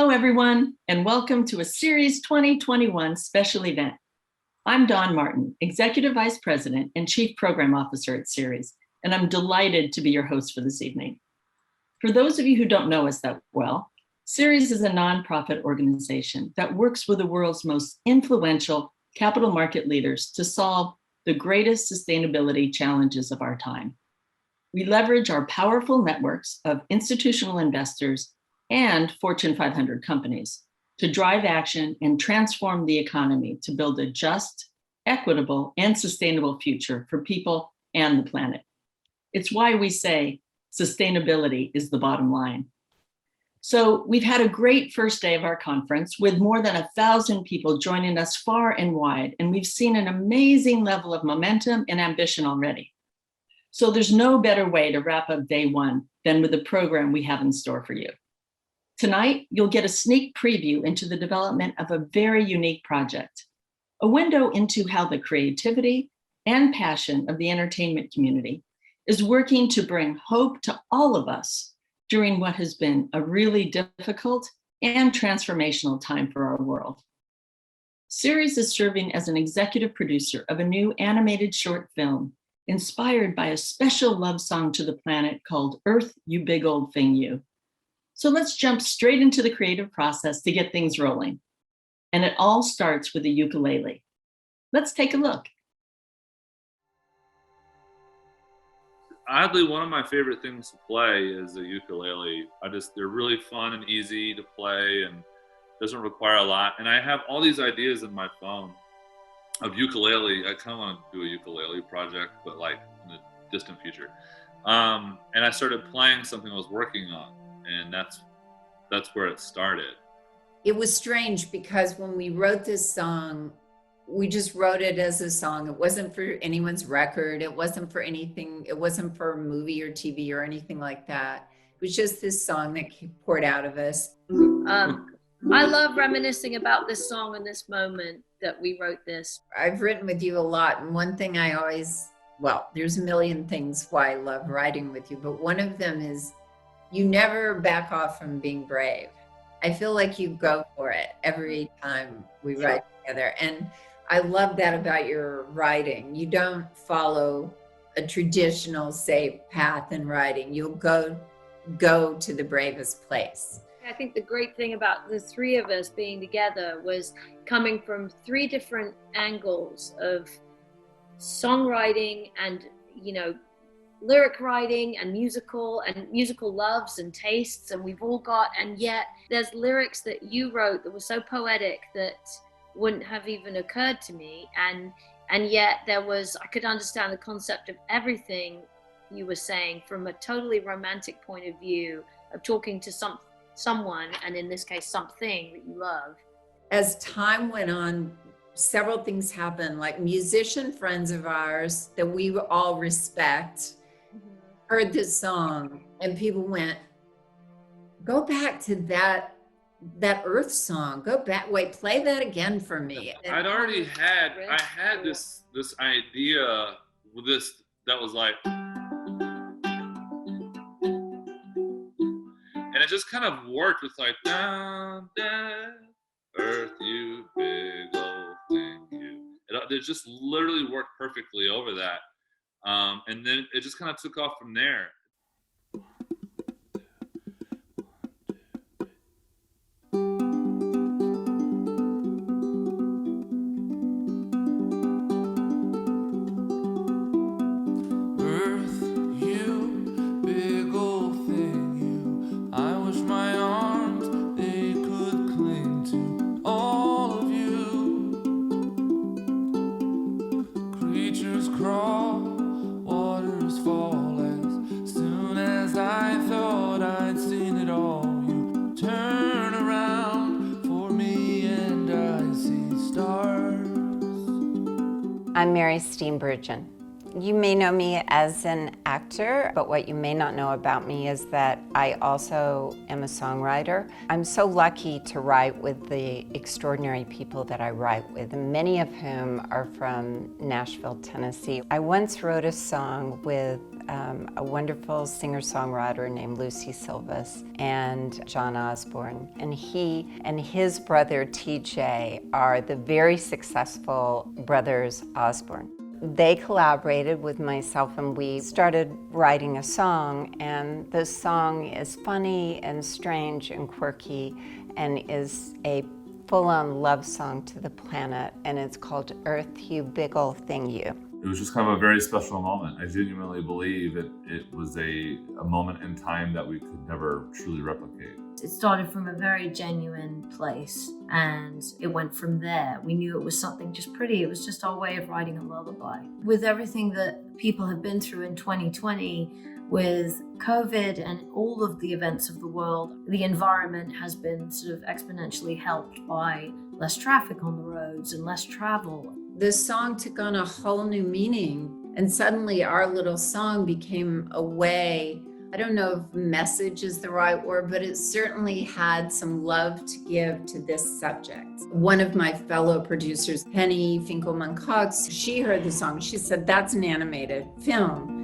Hello, everyone, and welcome to a Series 2021 special event. I'm Dawn Martin, Executive Vice President and Chief Program Officer at Series, and I'm delighted to be your host for this evening. For those of you who don't know us that well, Series is a nonprofit organization that works with the world's most influential capital market leaders to solve the greatest sustainability challenges of our time. We leverage our powerful networks of institutional investors and Fortune 500 companies to drive action and transform the economy to build a just, equitable, and sustainable future for people and the planet. It's why we say sustainability is the bottom line. So we've had a great first day of our conference with more than 1,000 people joining us far and wide, and we've seen an amazing level of momentum and ambition already. So there's no better way to wrap up day one than with the program we have in store for you. Tonight, you'll get a sneak preview into the development of a very unique project, a window into how the creativity and passion of the entertainment community is working to bring hope to all of us during what has been a really difficult and transformational time for our world. Series is serving as an executive producer of a new animated short film inspired by a special love song to the planet called Earth, You Big Old Thing You. So let's jump straight into the creative process to get things rolling. And it all starts with a ukulele. Let's take a look. Oddly, one of my favorite things to play is the ukulele. They're really fun and easy to play and doesn't require a lot. And I have all these ideas in my phone of ukulele. I kind of want to do a ukulele project, but like in the distant future. And I started playing something I was working on. And that's where it started. It was strange because when we wrote this song, we just wrote it as a song. It wasn't for anyone's record. It wasn't for anything. It wasn't for a movie or TV or anything like that. It was just this song that poured out of us. I love reminiscing about this song and this moment that we wrote this. I've written with you a lot. And one thing there's a million things why I love writing with you, but one of them is you never back off from being brave. I feel like you go for it every time we write together. And I love that about your writing. You don't follow a traditional, safe path in writing. You'll go to the bravest place. I think the great thing about the three of us being together was coming from three different angles of songwriting and, lyric writing and musical loves and tastes, and we've all got, and yet there's lyrics that you wrote that were so poetic that wouldn't have even occurred to me, and yet I could understand the concept of everything you were saying from a totally romantic point of view of talking to someone, and in this case something that you love. As time went on, several things happened, like musician friends of ours that we all respect heard this song and people went, go back to that Earth song, play that again for me. I had this idea with this that was like, and it just kind of worked with like, down, down, Earth, you big old thing, you. It just literally worked perfectly over that. And then it just kind of took off from there. I'm Mary Steenburgen. You may know me as an actor, but what you may not know about me is that I also am a songwriter. I'm so lucky to write with the extraordinary people that I write with, many of whom are from Nashville, Tennessee. I once wrote a song with a wonderful singer-songwriter named Lucie Silvas and John Osborne. And he and his brother TJ are the very successful Brothers Osborne. They collaborated with myself and we started writing a song, and the song is funny and strange and quirky and is a full-on love song to the planet, and it's called Earth, You Big Ol' Thing You. It was just kind of a very special moment. I genuinely believe it was a moment in time that we could never truly replicate. It started from a very genuine place and it went from there. We knew it was something just pretty. It was just our way of writing a lullaby. With everything that people have been through in 2020, with COVID and all of the events of the world, the environment has been sort of exponentially helped by less traffic on the roads and less travel. This song took on a whole new meaning, and suddenly our little song became a way, I don't know if message is the right word, but it certainly had some love to give to this subject. One of my fellow producers, Penney Finkelman Cox, she heard the song. She said, "That's an animated film."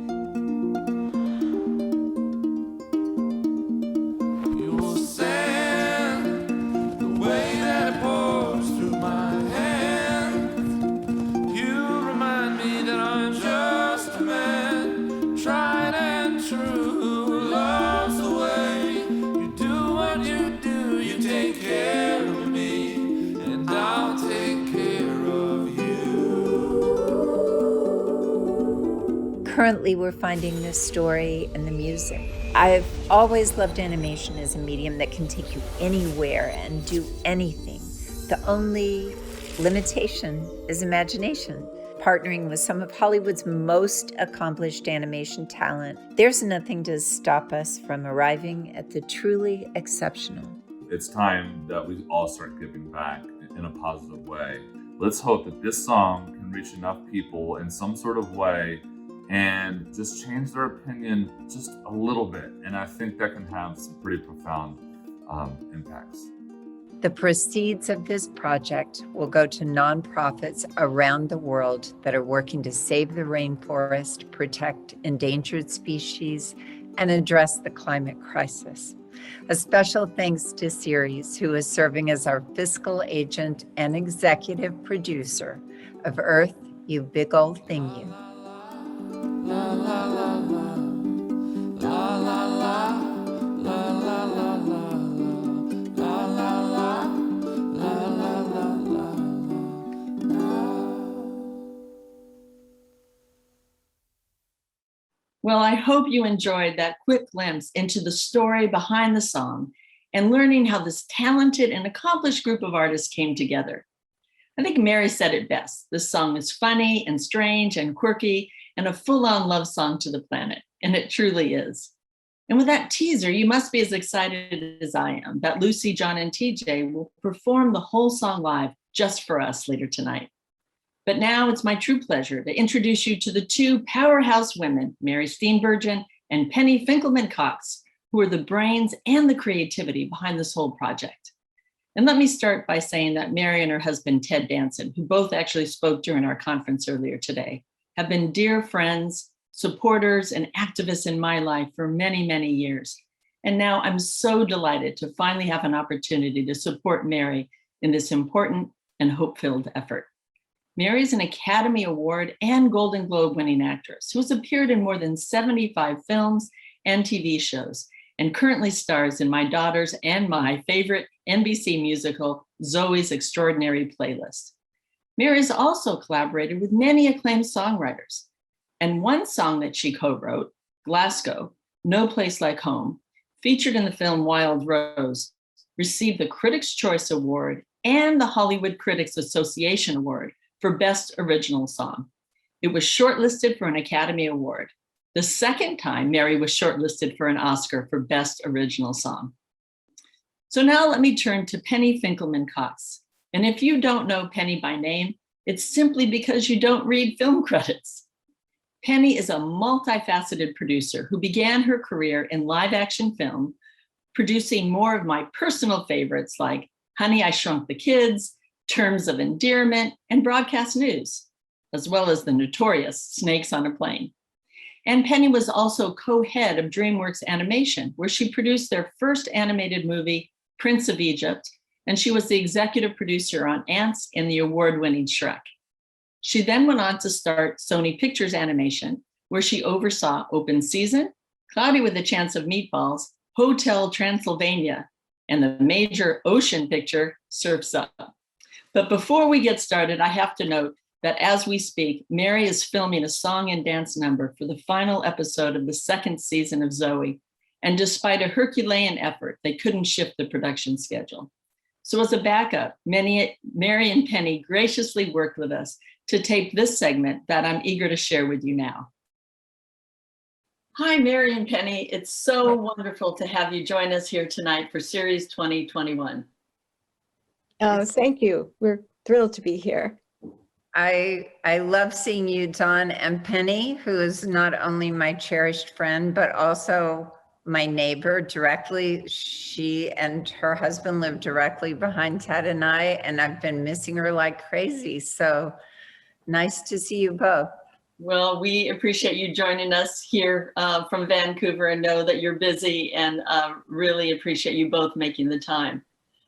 Currently, we're finding this story in the music. I've always loved animation as a medium that can take you anywhere and do anything. The only limitation is imagination. Partnering with some of Hollywood's most accomplished animation talent, there's nothing to stop us from arriving at the truly exceptional. It's time that we all start giving back in a positive way. Let's hope that this song can reach enough people in some sort of way and just change their opinion just a little bit. And I think that can have some pretty profound impacts. The proceeds of this project will go to nonprofits around the world that are working to save the rainforest, protect endangered species, and address the climate crisis. A special thanks to Ceres, who is serving as our fiscal agent and executive producer of Earth, You Big Ol' Thing You. La la la la, la la la, la la la la, la la la, la la la la. Well, I hope you enjoyed that quick glimpse into the story behind the song and learning how this talented and accomplished group of artists came together. I think Mary said it best. This song is funny and strange and quirky and a full-on love song to the planet, and it truly is. And with that teaser, you must be as excited as I am that Lucie, John, and TJ will perform the whole song live just for us later tonight. But now it's my true pleasure to introduce you to the two powerhouse women, Mary Steenburgen and Penney Finkelman Cox, who are the brains and the creativity behind this whole project. And let me start by saying that Mary and her husband, Ted Danson, who both actually spoke during our conference earlier today, have been dear friends, supporters, and activists in my life for many, many years. And now I'm so delighted to finally have an opportunity to support Mary in this important and hope-filled effort. Mary is an Academy Award and Golden Globe winning actress who has appeared in more than 75 films and TV shows and currently stars in my daughter's and my favorite NBC musical, Zoe's Extraordinary Playlist. Mary has also collaborated with many acclaimed songwriters. And one song that she co-wrote, Glasgow, No Place Like Home, featured in the film Wild Rose, received the Critics' Choice Award and the Hollywood Critics Association Award for Best Original Song. It was shortlisted for an Academy Award, the second time Mary was shortlisted for an Oscar for Best Original Song. So now let me turn to Penney Finkelman Cox. And if you don't know Penney by name, it's simply because you don't read film credits. Penney is a multifaceted producer who began her career in live action film, producing more of my personal favorites like Honey, I Shrunk the Kids, Terms of Endearment, and broadcast news, as well as the notorious Snakes on a Plane. And Penney was also co-head of DreamWorks Animation, where she produced their first animated movie, Prince of Egypt, and she was the executive producer on Ants and the award-winning Shrek. She then went on to start Sony Pictures Animation, where she oversaw Open Season, Cloudy with a Chance of Meatballs, Hotel Transylvania, and the major ocean picture, Surf's Up. But before we get started, I have to note that as we speak, Mary is filming a song and dance number for the final episode of the second season of Zoe. And despite a Herculean effort, they couldn't shift the production schedule. So as a backup, Mary and Penney graciously worked with us to tape this segment that I'm eager to share with you now. Hi, Mary and Penney. It's so wonderful to have you join us here tonight for Series 2021. Thank you. We're thrilled to be here. I love seeing you, Dawn, and Penny, who is not only my cherished friend, but also my neighbor directly. She and her husband live directly behind Ted and I've been missing her like crazy. So nice to see you both. Well, we appreciate you joining us here from Vancouver and know that you're busy and really appreciate you both making the time.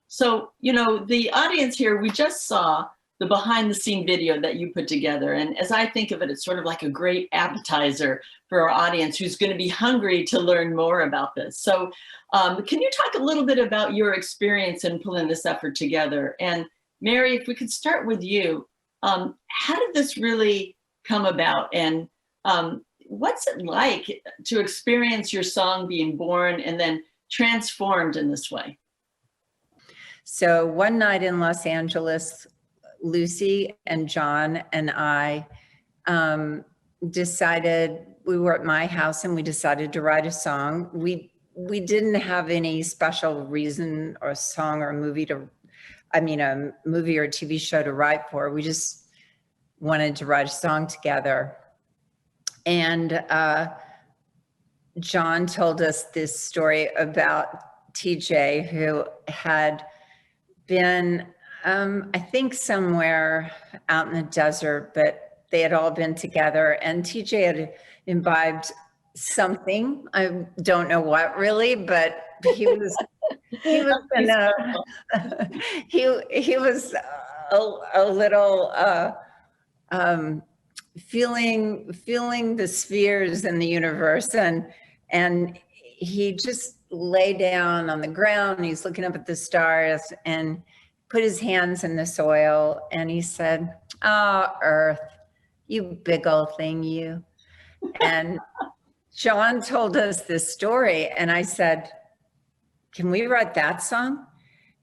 So, you know, the audience here, we just saw the behind the scene video that you put together. And as I think of it, it's sort of like a great appetizer for our audience who's going to be hungry to learn more about this. So can you talk a little bit about your experience in pulling this effort together? And Mary, if we could start with you, how did this really come about? And what's it like to experience your song being born and then transformed in this way? So one night in Los Angeles, Lucie and John and I decided, we were at my house and we decided to write a song. We didn't have any special reason or song or movie a movie or TV show to write for. We just wanted to write a song together. And John told us this story about TJ, who had been I think somewhere out in the desert, but they had all been together and TJ had imbibed something. I don't know what really, but he was a little feeling the spheres in the universe, and he just lay down on the ground. He's looking up at the stars and put his hands in the soil and he said, "Oh, Earth, you big old thing, you." And John told us this story and I said, "Can we write that song?"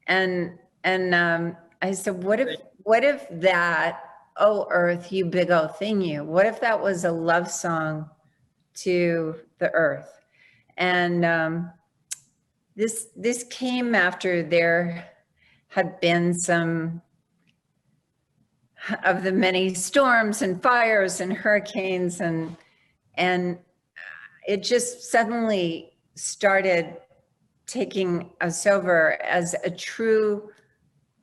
And I said, what if that, "Oh, Earth, you big old thing, you," what if that was a love song to the earth? And this came after there had been some of the many storms and fires and hurricanes, and it just suddenly started taking us over as a true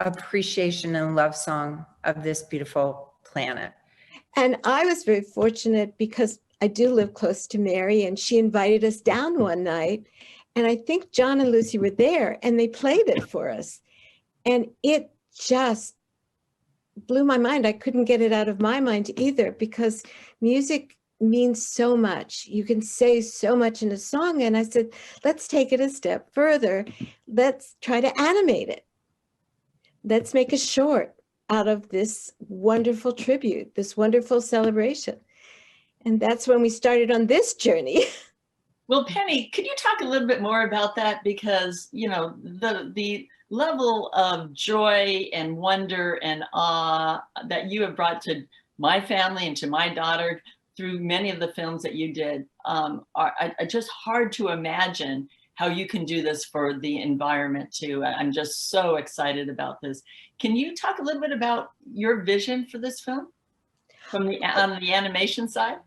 appreciation and love song of this beautiful planet. And I was very fortunate because I do live close to Mary and she invited us down one night. And I think John and Lucie were there and they played it for us. And it just blew my mind. I couldn't get it out of my mind either because music means so much. You can say so much in a song. And I said, let's take it a step further. Let's try to animate it. Let's make a short out of this wonderful tribute, this wonderful celebration. And that's when we started on this journey. Well, Penney, could you talk a little bit more about that? Because, you know, the level of joy and wonder and awe that you have brought to my family and to my daughter through many of the films that you did are just hard to imagine how you can do this for the environment too. I'm just so excited about this. Can you talk a little bit about your vision for this film on the animation side?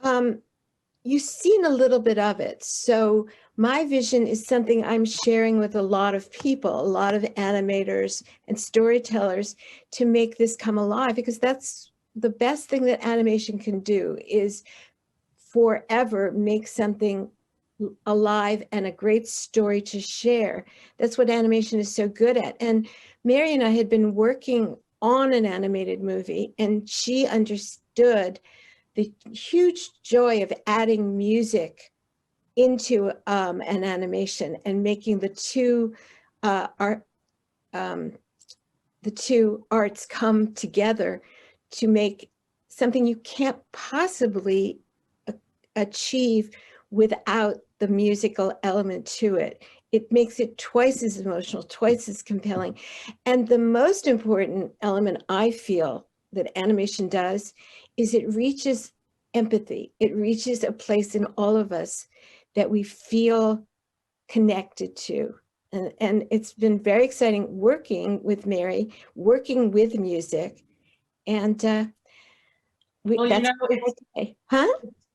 You've seen a little bit of it. So my vision is something I'm sharing with a lot of people, a lot of animators and storytellers, to make this come alive, because that's the best thing that animation can do, is forever make something alive and a great story to share. That's what animation is so good at. And Mary and I had been working on an animated movie, and she understood the huge joy of adding music into an animation and making the two arts come together to make something you can't possibly achieve without the musical element to it. It makes it twice as emotional, twice as compelling. And the most important element I feel that animation does is it reaches empathy. It reaches a place in all of us that we feel connected to. And it's been very exciting working with Mary, working with music. And Well, that's huh?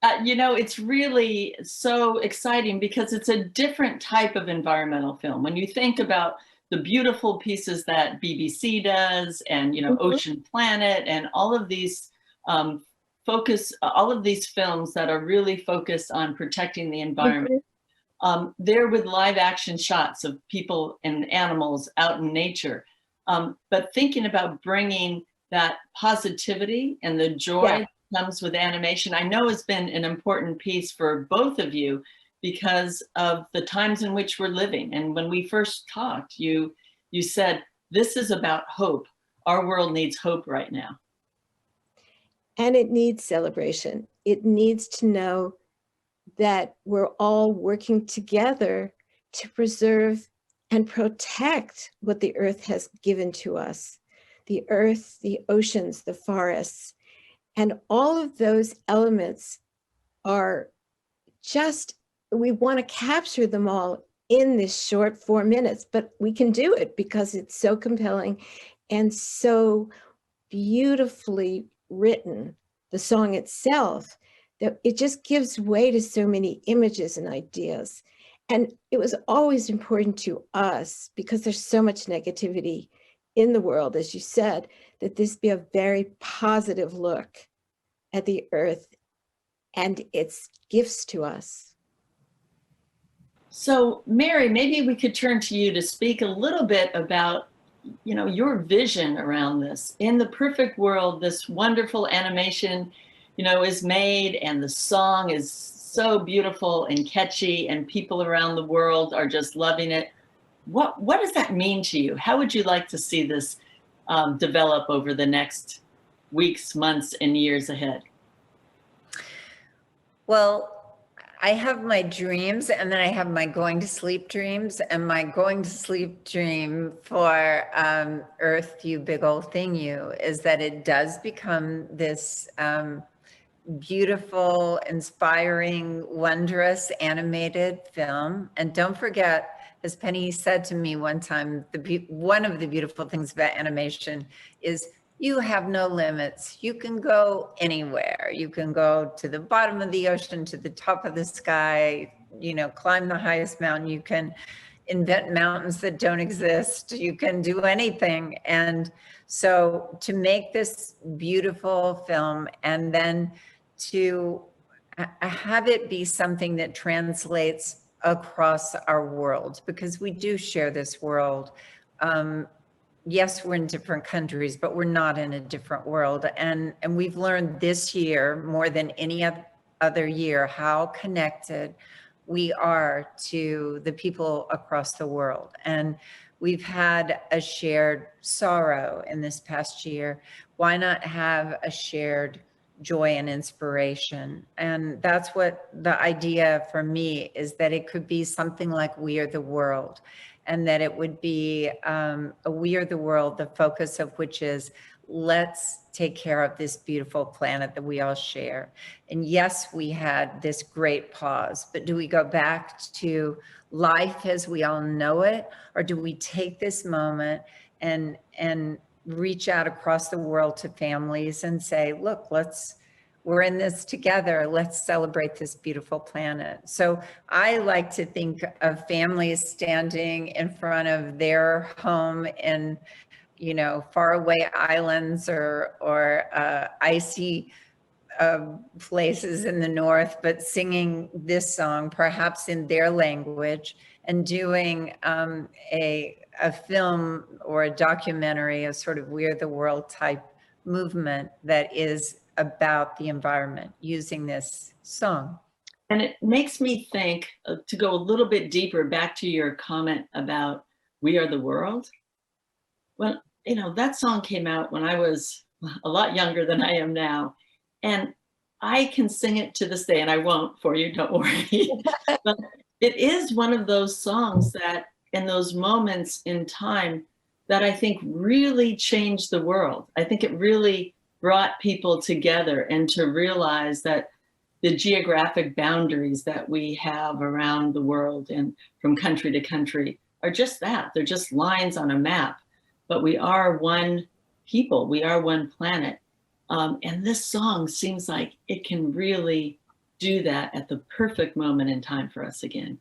It's really so exciting because it's a different type of environmental film. When you think about the beautiful pieces that BBC does, and Ocean Planet, and all of these all of these films that are really focused on protecting the environment, they're with live action shots of people and animals out in nature. But thinking about bringing that positivity and the joy comes with animation, I know has been an important piece for both of you because of the times in which we're living. And when we first talked, you said, this is about hope. Our world needs hope right now. And it needs celebration. It needs to know that we're all working together to preserve and protect what the earth has given to us. The earth, the oceans, the forests. And all of those elements are just, we want to capture them all in this short 4 minutes, but we can do it because it's so compelling and so beautifully written, the song itself, that it just gives way to so many images and ideas. And it was always important to us, because there's so much negativity in the world, as you said, that this be a very positive look at the earth and its gifts to us. So Mary, maybe we could turn to you to speak a little bit about your vision around this. In the perfect world, this wonderful animation is made, and the song is so beautiful and catchy, and people around the world are just loving it. What does that mean to you? How would you like to see this develop over the next weeks, months, and years ahead? Well, I have my dreams, and then I have my going to sleep dreams. And my going to sleep dream for Earth, You Big Old Thing You, is that it does become this beautiful, inspiring, wondrous animated film. And don't forget, as Penny said to me one time, one of the beautiful things about animation is you have no limits. You can go anywhere. You can go to the bottom of the ocean, to the top of the sky, climb the highest mountain. You can invent mountains that don't exist. You can do anything. And so to make this beautiful film, and then to have it be something that translates across our world, because we do share this world. Yes, we're in different countries, but we're not in a different world. And we've learned this year, more than any other year, how connected we are to the people across the world. And we've had a shared sorrow in this past year. Why not have a shared joy and inspiration? And that's what the idea for me is, that it could be something like We Are the World, and that it would be a We Are the World, the focus of which is, let's take care of this beautiful planet that we all share. And yes, we had this great pause, but do we go back to life as we all know it? Or do we take this moment and reach out across the world to families and say, look, we're in this together. Let's celebrate this beautiful planet. So I like to think of families standing in front of their home in, you know, faraway islands or icy places in the north, but singing this song, perhaps in their language, and doing a film or a documentary, a sort of We're the World type movement that is about the environment using this song. And it makes me think, to go a little bit deeper, back to your comment about We Are the World. Well, you know, that song came out when I was a lot younger than I am now. And I can sing it to this day, and I won't for you, don't worry. But it is one of those songs that, in those moments in time, that I think really changed the world. I think it really brought people together and to realize that the geographic boundaries that we have around the world and from country to country are just that. They're just lines on a map, but we are one people, we are one planet. And this song seems like it can really do that at the perfect moment in time for us again.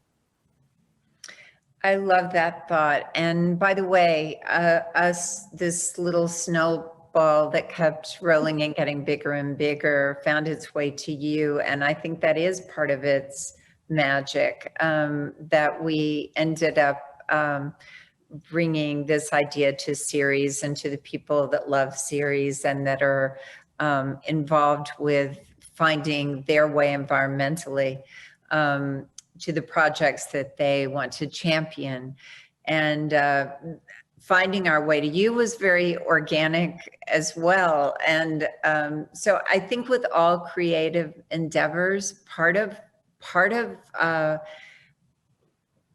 I love that thought. And by the way, this little snowball that kept rolling and getting bigger and bigger found its way to you. And I think that is part of its magic, that we ended up bringing this idea to series and to the people that love series and that are involved with finding their way environmentally, to the projects that they want to champion. And finding our way to you was very organic as well. And so I think with all creative endeavors, part of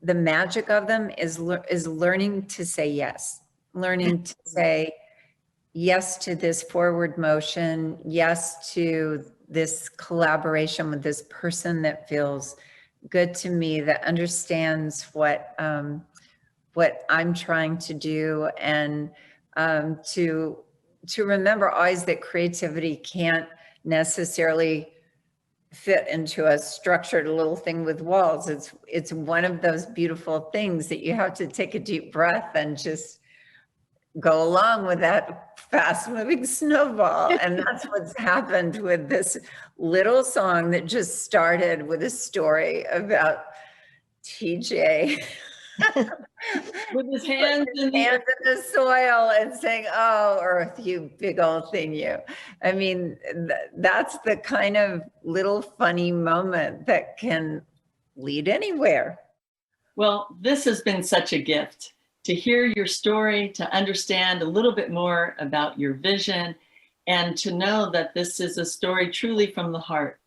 the magic of them is learning to say yes, learning to say yes to this forward motion, yes to this collaboration with this person that feels good to me, that understands what I'm trying to do, and to remember always that creativity can't necessarily fit into a structured little thing with walls. It's one of those beautiful things that you have to take a deep breath and just go along with that fast moving snowball. And that's what's happened with this little song that just started with a story about TJ With his hands in the soil and saying, "Oh, Earth, you big old thing, you." I mean, that's the kind of little funny moment that can lead anywhere. Well, this has been such a gift to hear your story, to understand a little bit more about your vision, and to know that this is a story truly from the heart.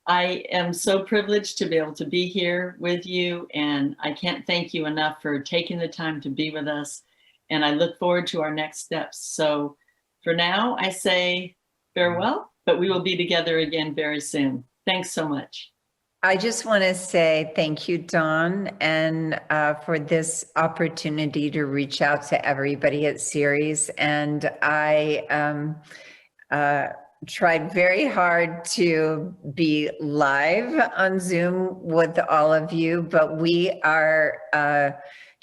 I am so privileged to be able to be here with you, and I can't thank you enough for taking the time to be with us. And I look forward to our next steps. So for now, I say farewell, but we will be together again very soon. Thanks so much. I just want to say thank you, Dawn, and for this opportunity to reach out to everybody at Series. And I tried very hard to be live on Zoom with all of you, but we are,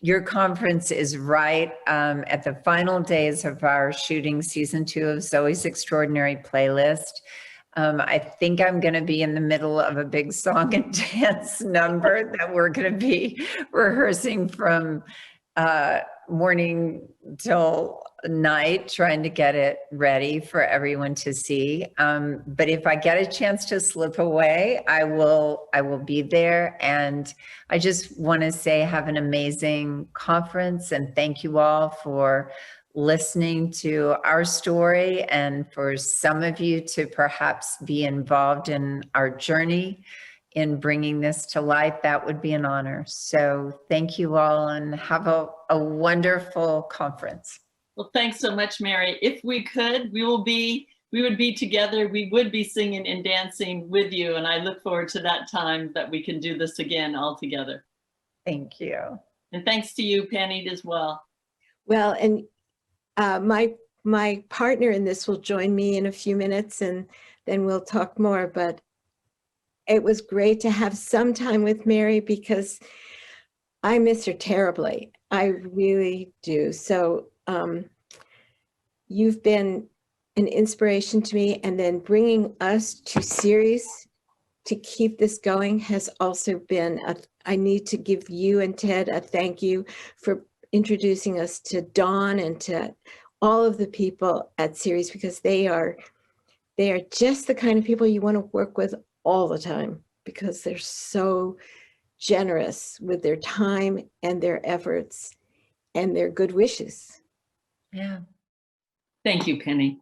your conference is right at the final days of our shooting season 2 of Zoe's Extraordinary Playlist. I think I'm going to be in the middle of a big song and dance number that we're going to be rehearsing from morning till night, trying to get it ready for everyone to see. But if I get a chance to slip away, I will be there. And I just want to say have an amazing conference, and thank you all for listening to our story, and for some of you to perhaps be involved in our journey in bringing this to life. That would be an honor. So thank you all, and have a wonderful conference. Well, thanks so much, Mary. If we could, we would be together. We would be singing and dancing with you. And I look forward to that time that we can do this again all together. Thank you. And thanks to you, Penny, as well. Well, and my my partner in this will join me in a few minutes, and then we'll talk more. But it was great to have some time with Mary because I miss her terribly. I really do. So you've been an inspiration to me, and then bringing us to series to keep this going has also been, I need to give you and Ted a thank you for introducing us to Dawn and to all of the people at series, because they are just the kind of people you want to work with all the time, because they're so generous with their time and their efforts and their good wishes. Yeah. Thank you, Penny.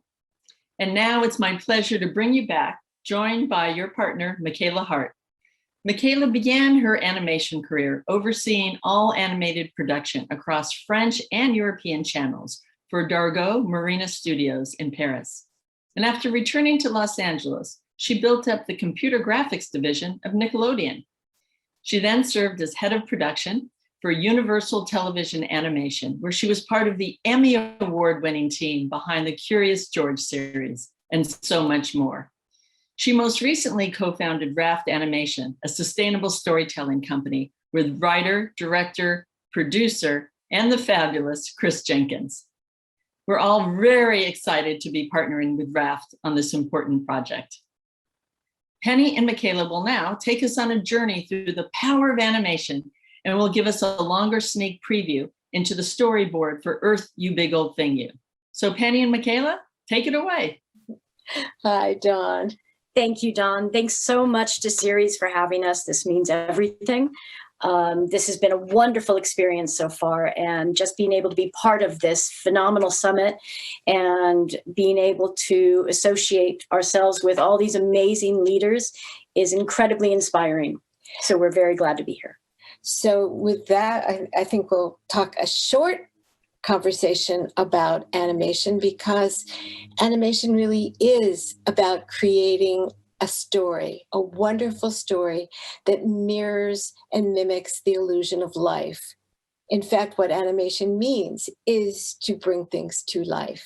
And now it's my pleasure to bring you back, joined by your partner, Michaela Hart. Michaela began her animation career overseeing all animated production across French and European channels for Dargaud Marina Studios in Paris. And after returning to Los Angeles, she built up the computer graphics division of Nickelodeon. She then served as head of production for Universal Television Animation, where she was part of the Emmy Award-winning team behind the Curious George series, and so much more. She most recently co-founded RAFT Animation, a sustainable storytelling company with writer, director, producer, and the fabulous Chris Jenkins. We're all very excited to be partnering with RAFT on this important project. Penny and Michaela will now take us on a journey through the power of animation, and will give us a longer sneak preview into the storyboard for Earth, You Big Old Thing You. So Penny and Michaela, take it away. Hi, Dawn. Thank you, Dawn. Thanks so much to Series for having us. This means everything. This has been a wonderful experience so far, and just being able to be part of this phenomenal summit and being able to associate ourselves with all these amazing leaders is incredibly inspiring. So we're very glad to be here. So with that, I think we'll talk a short conversation about animation, because animation really is about creating a story, a wonderful story that mirrors and mimics the illusion of life. In fact, what animation means is to bring things to life.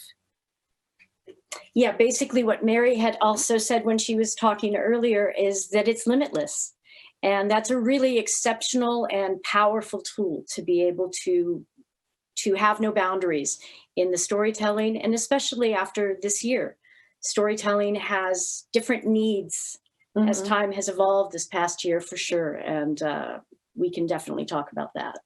Yeah, basically what Mary had also said when she was talking earlier is that it's limitless. And that's a really exceptional and powerful tool to be able to have no boundaries in the storytelling, and especially after this year. Storytelling has different needs as time has evolved this past year, for sure. And we can definitely talk about that.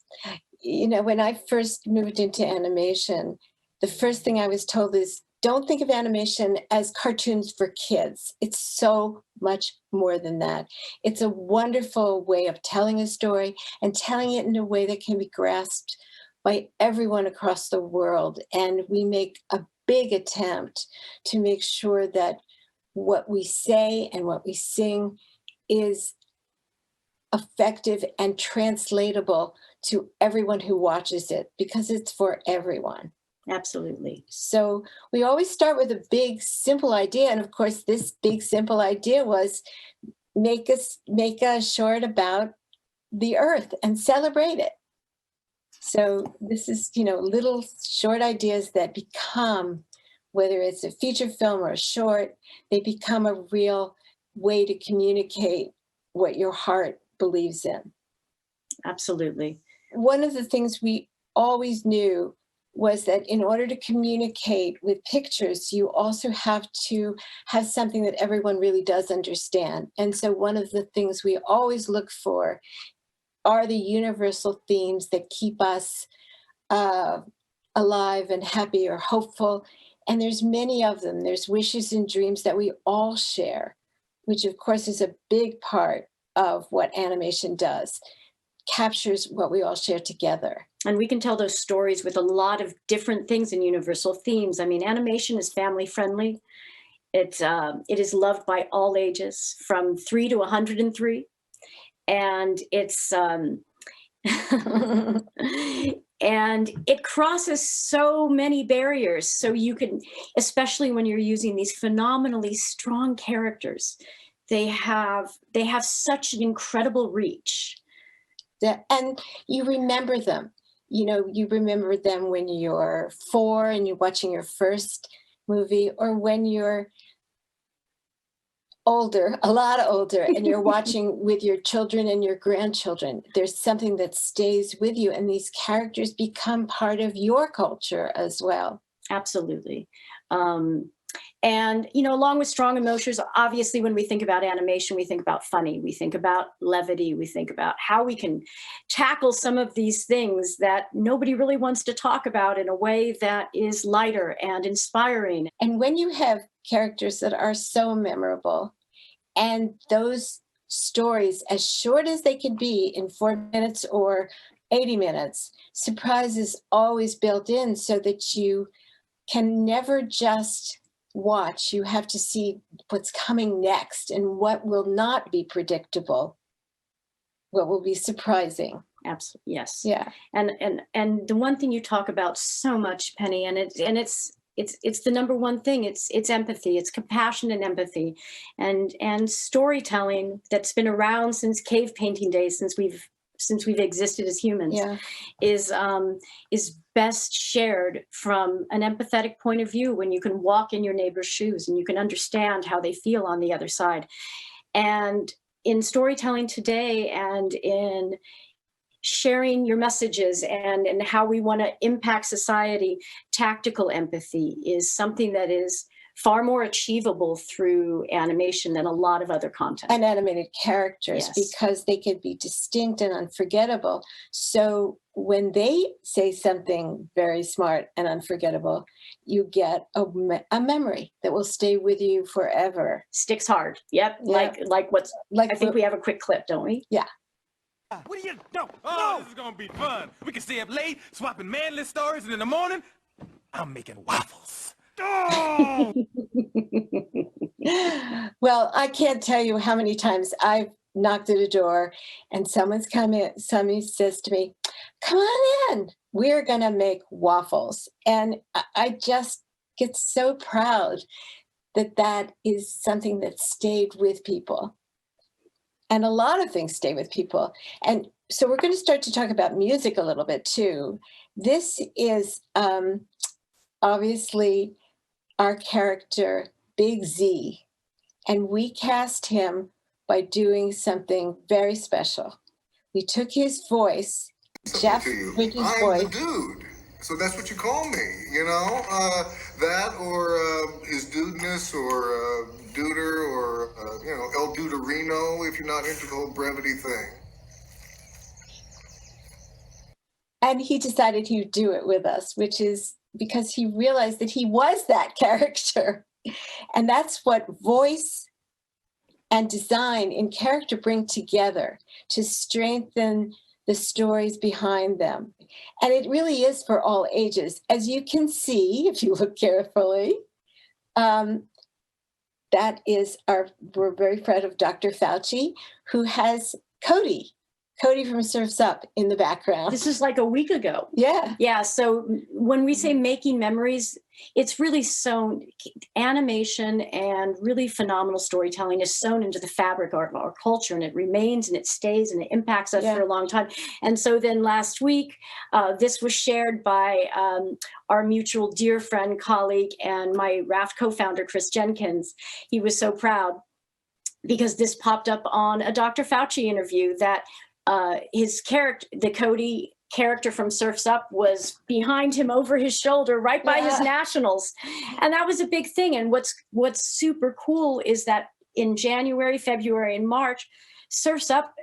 You know, when I first moved into animation, the first thing I was told is, don't think of animation as cartoons for kids. It's so much more than that. It's a wonderful way of telling a story, and telling it in a way that can be grasped by everyone across the world. And we make a big attempt to make sure that what we say and what we sing is effective and translatable to everyone who watches it, because it's for everyone. Absolutely. So we always start with a big, simple idea. And of course, this big, simple idea was make a short about the Earth and celebrate it. So this is, little short ideas that become, whether it's a feature film or a short, they become a real way to communicate what your heart believes in. Absolutely. One of the things we always knew was that in order to communicate with pictures, you also have to have something that everyone really does understand. And so one of the things we always look for are the universal themes that keep us alive and happy or hopeful. And there's many of them. There's wishes and dreams that we all share, which of course is a big part of what animation does, captures what we all share together. And we can tell those stories with a lot of different things and universal themes. I mean, animation is family friendly. It is loved by all ages, from 3 to 103. And it's and it crosses so many barriers. So you can, especially when you're using these phenomenally strong characters, they have such an incredible reach. And you remember them. you know, you remember them when you're 4 and you're watching your first movie, or when you're older, a lot older, and you're watching with your children and your grandchildren. There's something that stays with you, and these characters become part of your culture as well. Absolutely. And, you know, along with strong emotions, obviously, when we think about animation, we think about funny, we think about levity, we think about how we can tackle some of these things that nobody really wants to talk about in a way that is lighter and inspiring. And when you have characters that are so memorable, and those stories, as short as they can be in 4 minutes or 80 minutes, surprise is always built in so that you can never just watch. You have to see what's coming next and what will not be predictable, what will be surprising. Absolutely, yes. Yeah. And the one thing you talk about so much, Penny, and it's the number one thing. It's empathy. It's compassion and empathy, and storytelling that's been around since cave painting days, since we've existed as humans. Yeah. is best shared from an empathetic point of view, when you can walk in your neighbor's shoes and you can understand how they feel on the other side. And in storytelling today, and in sharing your messages and how we want to impact society, tactical empathy is something that is far more achievable through animation than a lot of other content. And animated characters, Yes. because they can be distinct and unforgettable. So when they say something very smart and unforgettable, you get a memory that will stay with you forever. Sticks hard. Yep. Yeah. Like what's, Like I think we have a quick clip, don't we? Yeah. What do you know? Oh, this is gonna be fun. We can stay up late, swapping manly stories, and in the morning, I'm making waffles. Oh! Well, I can't tell you how many times I've knocked at a door and someone's come in, somebody says to me, "Come on in, we're gonna make waffles." And I just get so proud that that is something that stayed with people. And a lot of things stay with people. And so we're going to start to talk about music a little bit too. This is obviously our character, Big Z. And we cast him by doing something very special. We took his voice, Jeff Bridges' I'm voice. the dude. So that's what you call me, you know? That or his dudeness or duder or, you know, El Duderino if you're not into the whole brevity thing. And he decided he would do it with us, which is because he realized that he was that character. And that's what voice and design in character bring together to strengthen the stories behind them. And it really is for all ages. As you can see, if you look carefully, that is we're very proud of Dr. Fauci, who has Cody from Surf's Up in the background. This is like a week ago. Yeah. Yeah. So when we say making memories, it's really sewn. Animation and really phenomenal storytelling is sewn into the fabric of our culture, and it remains and it stays and it impacts us for a long time. And so then last week, this was shared by our mutual dear friend, colleague, and my RAFT co-founder, Chris Jenkins. He was so proud because this popped up on a Dr. Fauci interview that his character, the Cody character from Surf's Up, was behind him over his shoulder right by his nationals. And that was a big thing. And what's super cool is that in January, February, and March, Surf's Up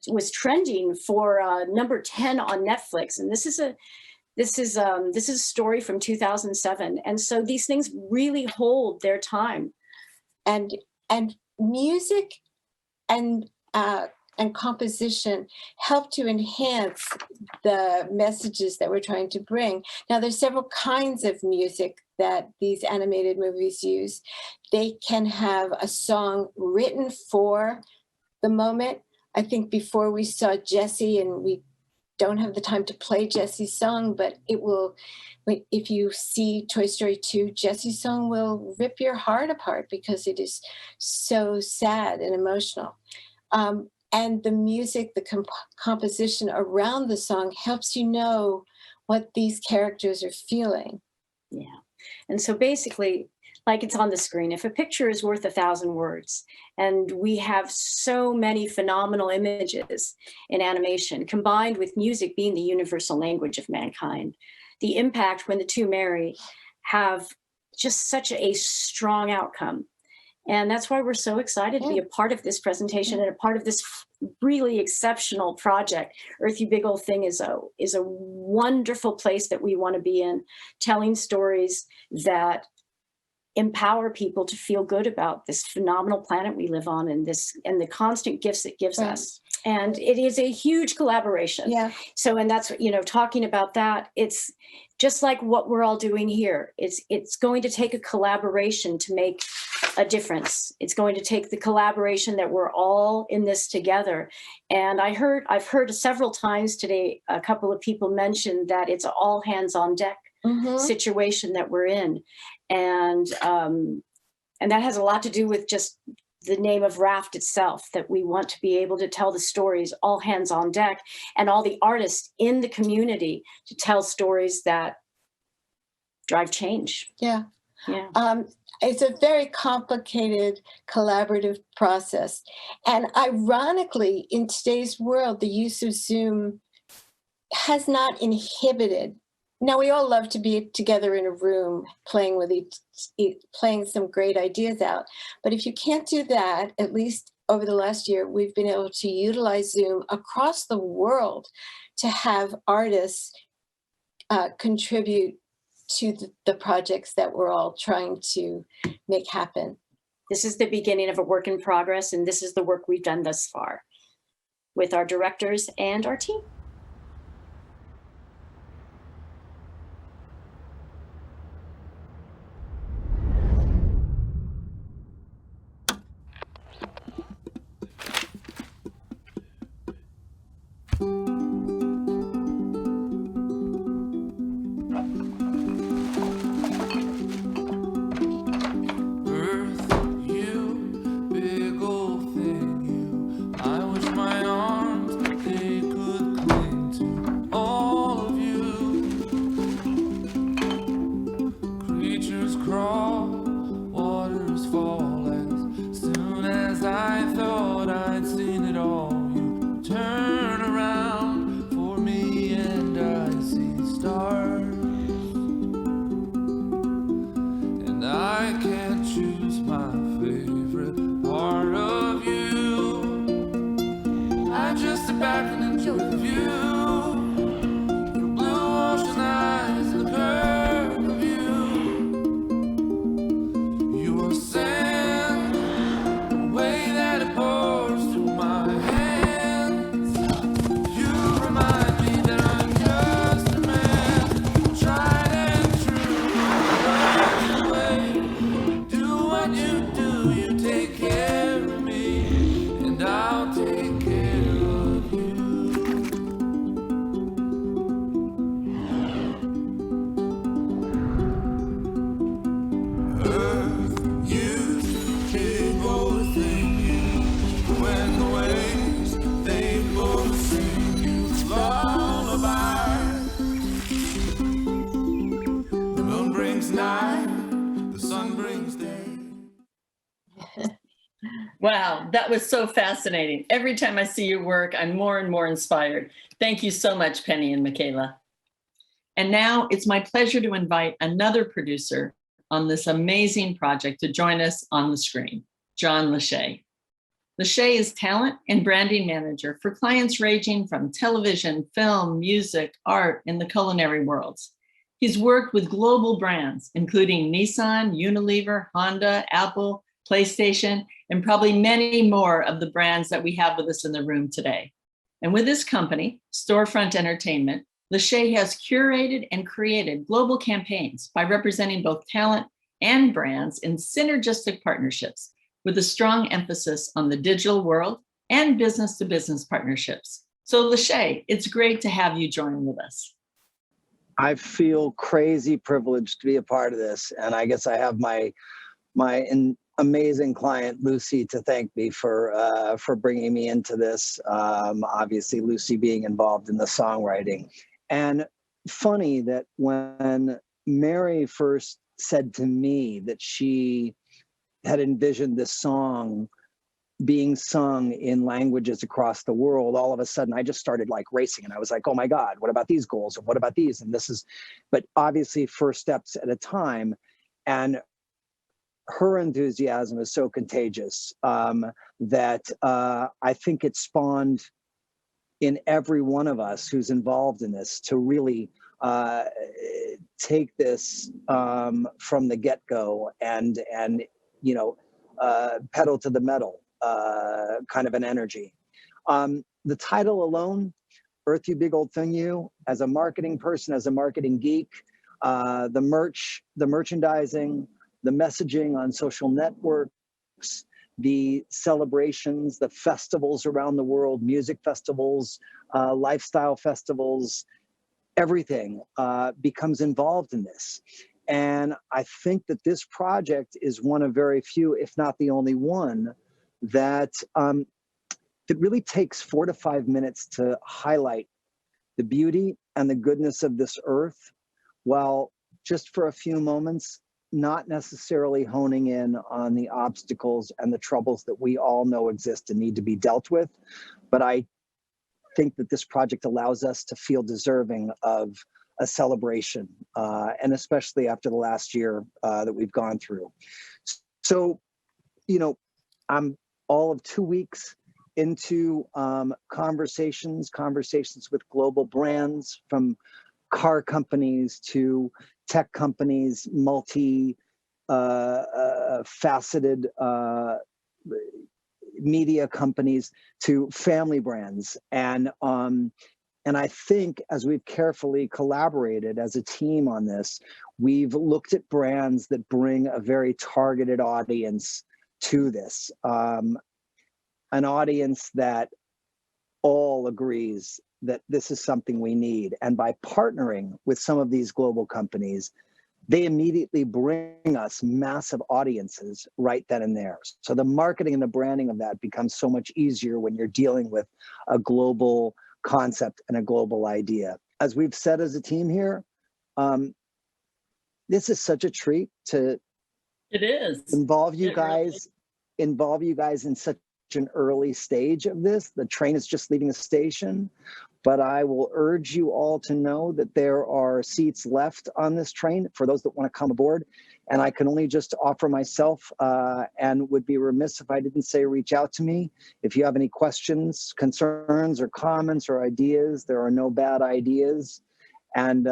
was trending for number 10 on Netflix. And this is a story from 2007. And so these things really hold their time. And music and composition help to enhance the messages that we're trying to bring. Now, there's several kinds of music that these animated movies use. They can have a song written for the moment. I think before we saw Jessie, and we don't have the time to play Jessie's song, but it will, if you see Toy Story 2, Jessie's song will rip your heart apart because it is so sad and emotional. and the music, the composition around the song helps you know what these characters are feeling. Yeah. And so basically, like it's on the screen, if a picture is worth 1,000 words, and we have so many phenomenal images in animation, combined with music being the universal language of mankind, the impact when the two marry have just such a strong outcome. And that's why we're so excited to be a part of this presentation and a part of this really exceptional project. Earth, You Big Old Thing is a wonderful place that we want to be in, telling stories that empower people to feel good about this phenomenal planet we live on, and the constant gifts it gives us. And it is a huge collaboration. Yeah. So, and that's, talking about that, it's just like what we're all doing here. It's going to take a collaboration to make a difference. It's going to take the collaboration that we're all in this together. And I've heard several times today, a couple of people mention that it's an all hands on deck situation that we're in. And that has a lot to do with just the name of RAFT itself, that we want to be able to tell the stories, all hands on deck, and all the artists in the community to tell stories that drive change. Yeah. Yeah. It's a very complicated collaborative process. And ironically, in today's world, the use of Zoom has not inhibited. Now, we all love to be together in a room playing playing some great ideas out. But if you can't do that, at least over the last year, we've been able to utilize Zoom across the world to have artists contribute to the projects that we're all trying to make happen. This is the beginning of a work in progress, and this is the work we've done thus far with our directors and our team. Wow, that was so fascinating. Every time I see your work, I'm more and more inspired. Thank you so much, Penney and Michaela. And now it's my pleasure to invite another producer on this amazing project to join us on the screen, John Lachey. Lachey is talent and branding manager for clients ranging from television, film, music, art, and the culinary worlds. He's worked with global brands, including Nissan, Unilever, Honda, Apple, PlayStation, and probably many more of the brands that we have with us in the room today. And with his company, Storefront Entertainment, Lachey has curated and created global campaigns by representing both talent and brands in synergistic partnerships with a strong emphasis on the digital world and business-to-business partnerships. So Lachey, it's great to have you join with us. I feel crazy privileged to be a part of this. And I guess I have my amazing client, Lucie, to thank me for bringing me into this. Obviously, Lucie being involved in the songwriting. And funny that when Mary first said to me that she had envisioned this song being sung in languages across the world, all of a sudden I just started like racing, and I was like, oh my God, what about these goals? And what about these? And this is, but obviously first steps at a time. And her enthusiasm is so contagious that I think it spawned in every one of us who's involved in this to really take this from the get-go and pedal to the metal kind of an energy. The title alone, Earth You Big Old Thing You, as a marketing person, as a marketing geek, the merch, the merchandising, the messaging on social networks, the celebrations, the festivals around the world, music festivals, lifestyle festivals, everything becomes involved in this. And I think that this project is one of very few, if not the only one, that it really takes 4 to 5 minutes to highlight the beauty and the goodness of this earth, while just for a few moments, not necessarily honing in on the obstacles and the troubles that we all know exist and need to be dealt with. But I think that this project allows us to feel deserving of a celebration, and especially after the last year that we've gone through. So, I'm all of 2 weeks into conversations with global brands, from car companies to tech companies, multi-faceted media companies, to family brands. And I think as we've carefully collaborated as a team on this, we've looked at brands that bring a very targeted audience to this, an audience that all agrees that this is something we need. And by partnering with some of these global companies, they immediately bring us massive audiences right then and there. So the marketing and the branding of that becomes so much easier when you're dealing with a global concept and a global idea. As we've said as a team here, this is such a treat to involve you guys in such an early stage of this. The train is just leaving the station, but I will urge you all to know that there are seats left on this train for those that want to come aboard. And I can only just offer myself and would be remiss if I didn't say reach out to me. If you have any questions, concerns, or comments or ideas, there are no bad ideas. And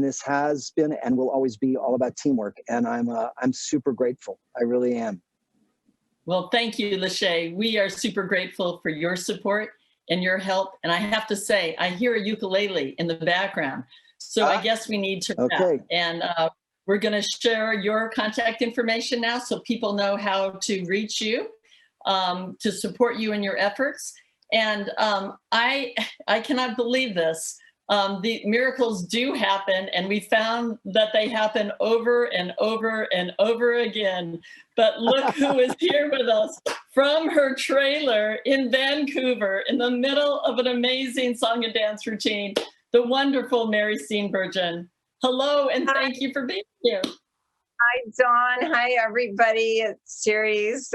this has been and will always be all about teamwork. And I'm super grateful. I really am. Well, thank you, Lucie. We are super grateful for your support and your help. And I have to say, I hear a ukulele in the background. So I guess we need to wrap. And we're going to share your contact information now so people know how to reach you, to support you in your efforts. And I cannot believe this. The miracles do happen, and we found that they happen over and over and over again. But look who is here with us from her trailer in Vancouver, in the middle of an amazing song and dance routine, the wonderful Mary Steenburgen. Hello, and thank you for being here. Hi, Dawn. Hi, everybody. It's series.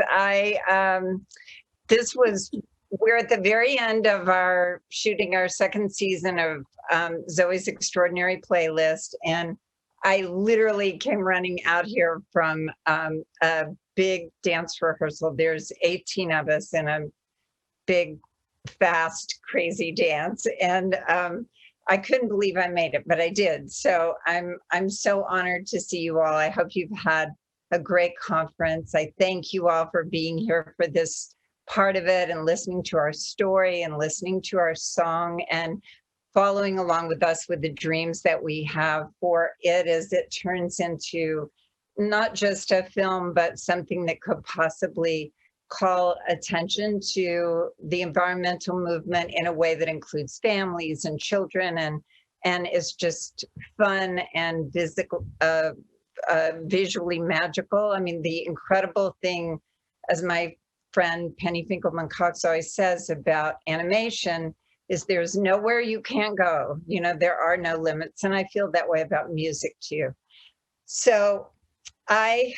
We're at the very end of our shooting our second season of Zoe's Extraordinary Playlist. And I literally came running out here from a big dance rehearsal. There's 18 of us in a big, fast, crazy dance. And I couldn't believe I made it, but I did. So I'm so honored to see you all. I hope you've had a great conference. I thank you all for being here for this part of it and listening to our story and listening to our song and following along with us with the dreams that we have for it as it turns into not just a film, but something that could possibly call attention to the environmental movement in a way that includes families and children and is just fun and visually magical. I mean, the incredible thing, as my friend Penney Finkelman Cox always says about animation, is there's nowhere you can't go. You know, there are no limits. And I feel that way about music too. So I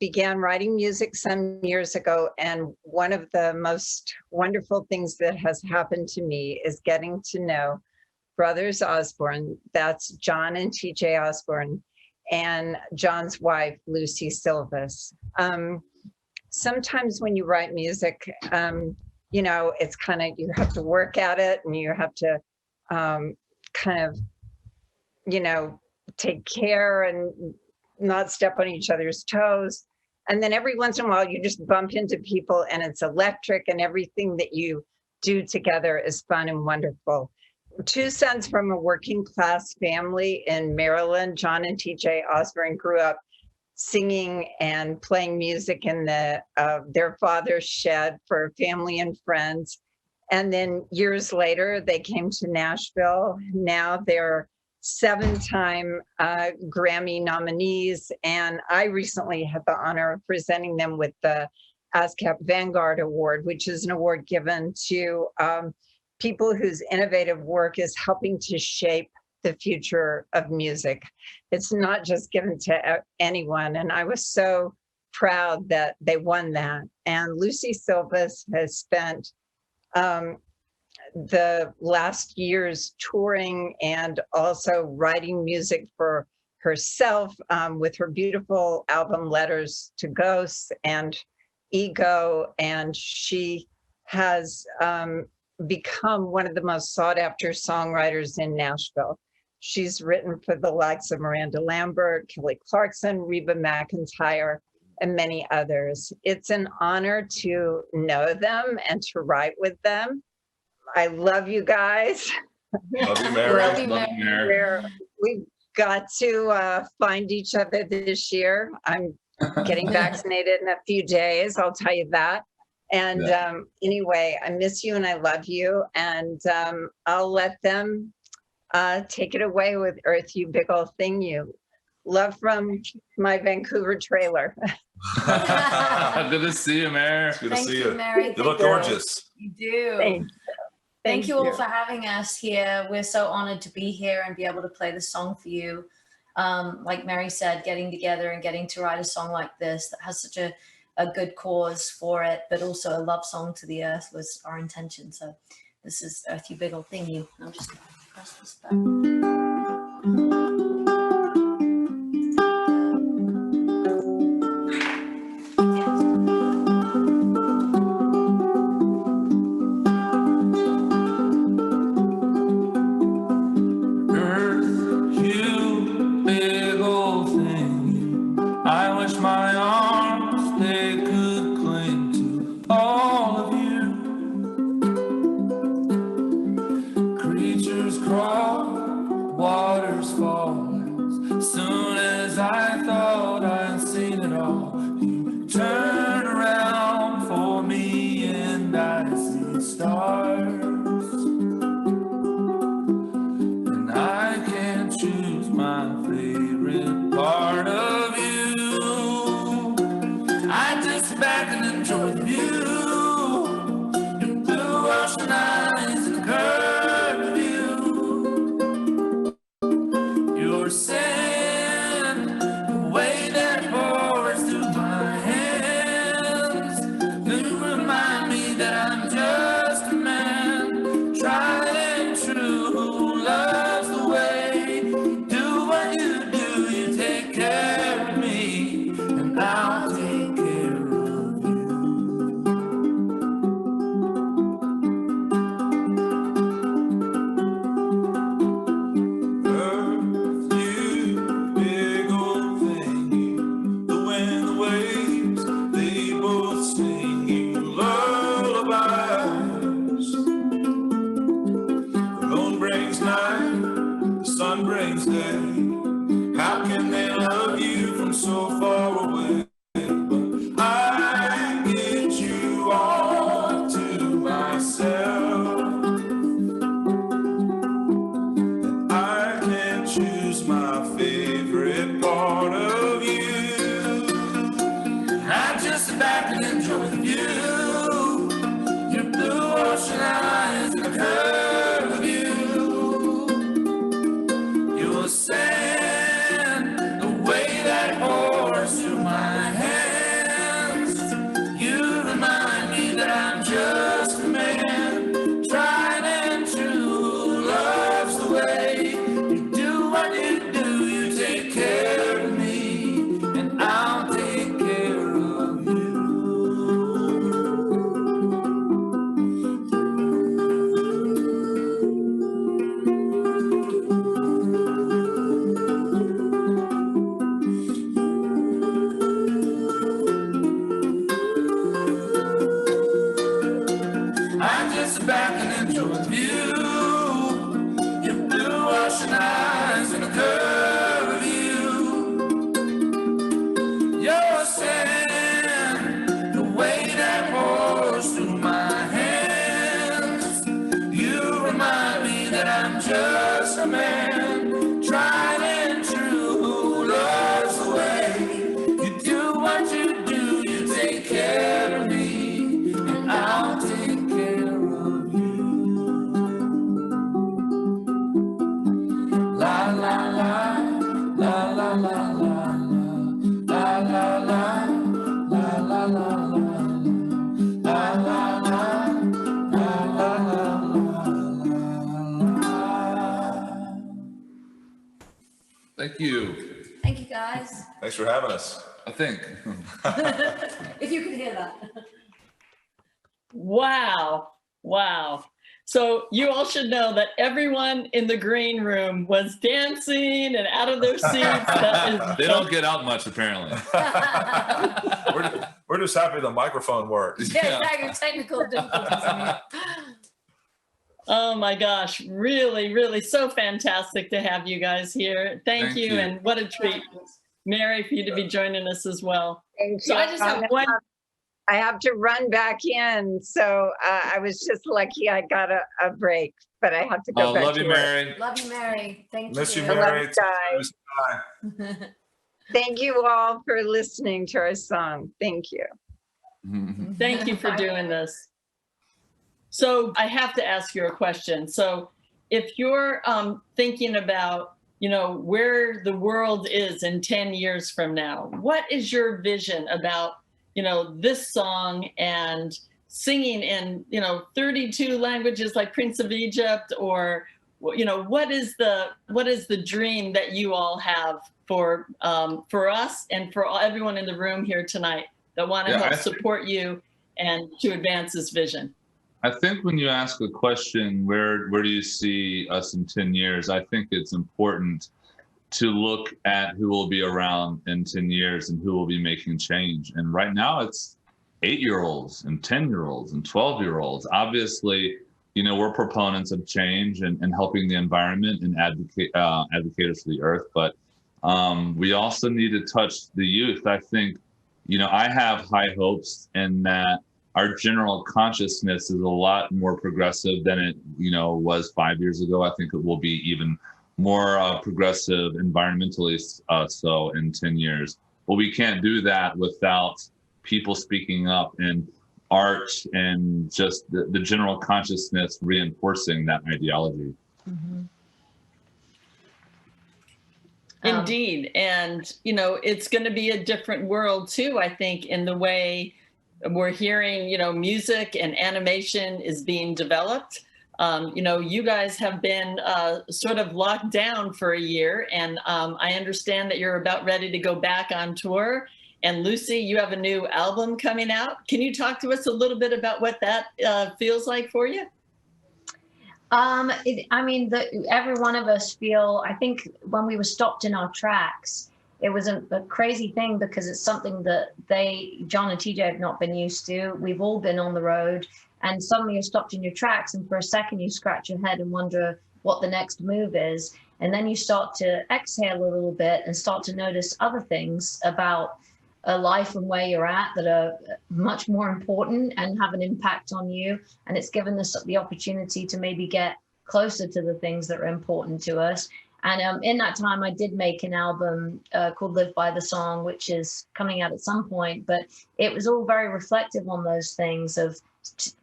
began writing music some years ago, and one of the most wonderful things that has happened to me is getting to know Brothers Osborne. That's John and TJ Osborne, and John's wife, Lucie Silvas. Sometimes when you write music, you know, it's kind of, you have to work at it, and you have to kind of, you know, take care and not step on each other's toes. And then every once in a while you just bump into people and it's electric, and everything that you do together is fun and wonderful. Two sons from a working class family in Maryland, John and TJ Osborne, grew up singing and playing music in their father's shed for family and friends. And then years later, they came to Nashville. Now they're 7-time Grammy nominees, and I recently had the honor of presenting them with the ASCAP Vanguard Award, which is an award given to people whose innovative work is helping to shape the future of music. It's not just given to anyone, and I was so proud that they won that. And Lucie Silvas has spent the last years touring and also writing music for herself with her beautiful album Letters to Ghosts and Ego, and she has become one of the most sought after songwriters in Nashville. She's written for the likes of Miranda Lambert, Kelly Clarkson, Reba McEntire, and many others. It's an honor to know them and to write with them. I love you guys. Love you, Mary. Love you, Love you, Mary. We got to find each other this year. I'm getting vaccinated in a few days, I'll tell you that. And anyway, I miss you and I love you. And I'll let them take it away with Earth You Big Ol' Thing You. Love from my Vancouver trailer. Good to see you, Mary. Good to see you, Mary. You look gorgeous. You do. Thank you all for having us here. We're so honored to be here and be able to play the song for you. Like Mary said, getting together and getting to write a song like this that has such a good cause for it, but also a love song to the earth was our intention. So this is Earth You Big Ol' Thing You. I'll just press this button. My favorite part of sit back and enjoy the view. Your blue ocean eyes and a curve of you. Your sand, the way that pours through my hands. You remind me that I'm just a man, tried and true, who loves the way you do what you do. You take care of me, and I'll take care of you. La la la, la la la la, la la la, la la la la, la la la, la la la. Thank you. Thank you, guys. Thanks for having us. I think. If you could hear that. Wow. Wow. So you all should know that everyone in the green room was dancing and out of their seats. They don't get out much, apparently. We're just happy the microphone works. Yeah, exactly. Technical difficulties. Oh my gosh, really, really so fantastic to have you guys here. Thank you. And what a treat, Mary, for you to be joining us as well. Thank So you. I just have one. I have to run back in, so I was just lucky I got a break, but I have to go back. Love you, to work. Mary. Love you, Mary. Thank you. Miss you, I love Mary. you guys. Bye. Thank you all for listening to our song. Thank you. Thank you for doing this. So I have to ask you a question. So if you're thinking about, you know, where the world is in 10 years from now, what is your vision about, you know, this song and singing in, you know, 32 languages like Prince of Egypt, or, you know, what is the dream that you all have for us and for everyone in the room here tonight that want to help support you and to advance this vision? I think when you ask a question, where do you see us in 10 years? I think it's important to look at who will be around in 10 years and who will be making change. And right now it's 8-year-olds and 10-year-olds and 12-year-olds. Obviously, you know, we're proponents of change and helping the environment and advocates for the earth, but we also need to touch the youth. I think, you know, I have high hopes in that our general consciousness is a lot more progressive than it, you know, was 5 years ago. I think it will be even more progressive environmentally so in 10 years. But we can't do that without people speaking up and art and just the general consciousness reinforcing that ideology. Mm-hmm. Indeed. And, you know, it's going to be a different world too, I think, in the way we're hearing, you know, music and animation is being developed. You know, you guys have been sort of locked down for a year, and I understand that you're about ready to go back on tour. And Lucie, you have a new album coming out. Can you talk to us a little bit about what that feels like for you? Every one of us feel, I think when we were stopped in our tracks, it was a crazy thing because it's something that John and TJ have not been used to. We've all been on the road, and suddenly you're stopped in your tracks, and for a second you scratch your head and wonder what the next move is. And then you start to exhale a little bit and start to notice other things about a life and where you're at that are much more important and have an impact on you. And it's given us the opportunity to maybe get closer to the things that are important to us. And in that time, I did make an album called Live by the Song, which is coming out at some point. But it was all very reflective on those things of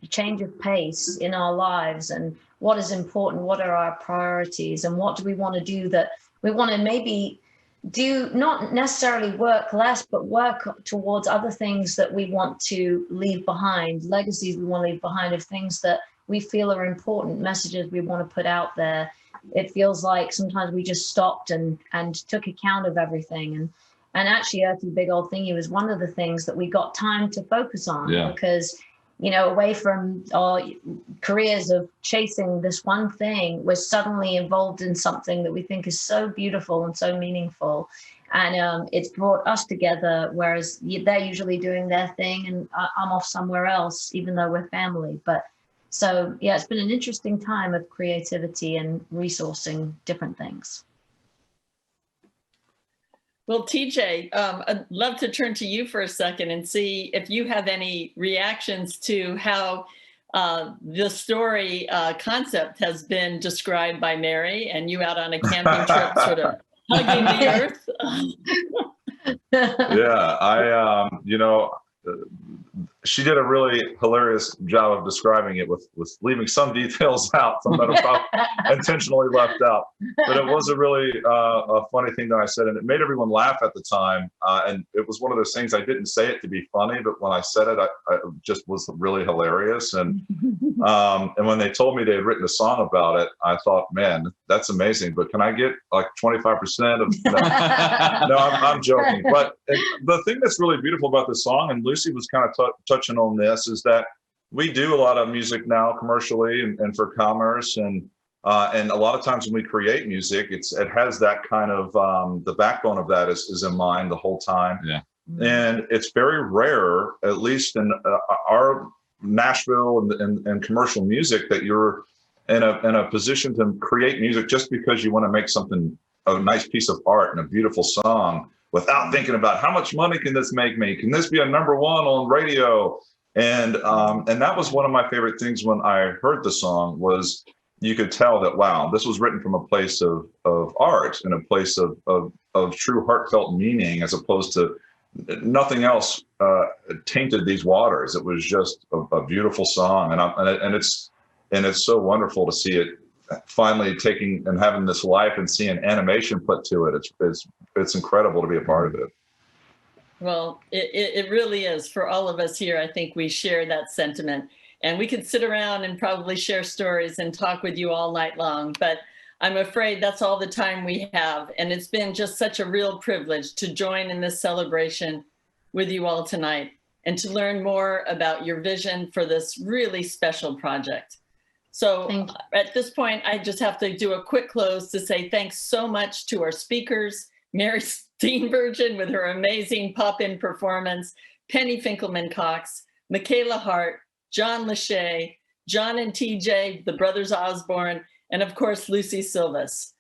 change of pace in our lives and what is important, what are our priorities, and what do we want to do that we want to maybe do, not necessarily work less, but work towards other things that we want to leave behind, legacies we want to leave behind of things that we feel are important, messages we want to put out there. It feels like sometimes we just stopped and took account of everything. And actually, Earthy Big Old Thingy was one of the things that we got time to focus on because, you know, away from our careers of chasing this one thing, we're suddenly involved in something that we think is so beautiful and so meaningful. And it's brought us together, whereas they're usually doing their thing and I'm off somewhere else, even though we're family. But So yeah, it's been an interesting time of creativity and resourcing different things. Well, TJ, I'd love to turn to you for a second and see if you have any reactions to how the story concept has been described by Mary, and you out on a camping trip sort of hugging the earth. Yeah, she did a really hilarious job of describing it with leaving some details out, some that are probably intentionally left out. But it was a really a funny thing that I said, and it made everyone laugh at the time. And it was one of those things, I didn't say it to be funny, but when I said it, I just was really hilarious. And when they told me they had written a song about it, I thought, man, that's amazing. But can I get like 25% of? No, I'm joking. But the thing that's really beautiful about this song, and Lucie was kind of touching on this, is that we do a lot of music now commercially and for commerce, and a lot of times when we create music, it has that kind of the backbone of that is in mind the whole time. Yeah. And it's very rare, at least in our Nashville and commercial music, that you're in a position to create music just because you want to make something, a nice piece of art and a beautiful song, without thinking about how much money can this make me? Can this be a #1 on radio? And that was one of my favorite things when I heard the song, was you could tell that, wow, this was written from a place of art and a place of true heartfelt meaning, as opposed to nothing else tainted these waters. It was just a beautiful song, and it's so wonderful to see it finally taking and having this life and seeing animation put to it. It's incredible to be a part of it. Well, it really is. For all of us here, I think we share that sentiment, and we could sit around and probably share stories and talk with you all night long, but I'm afraid that's all the time we have. And it's been just such a real privilege to join in this celebration with you all tonight and to learn more about your vision for this really special project. So at this point, I just have to do a quick close to say thanks so much to our speakers, Mary Steenburgen with her amazing pop-in performance, Penney Finkelman Cox, Michaela Hart, John Lachey, John and TJ, the Brothers Osborne, and of course, Lucie Silvas.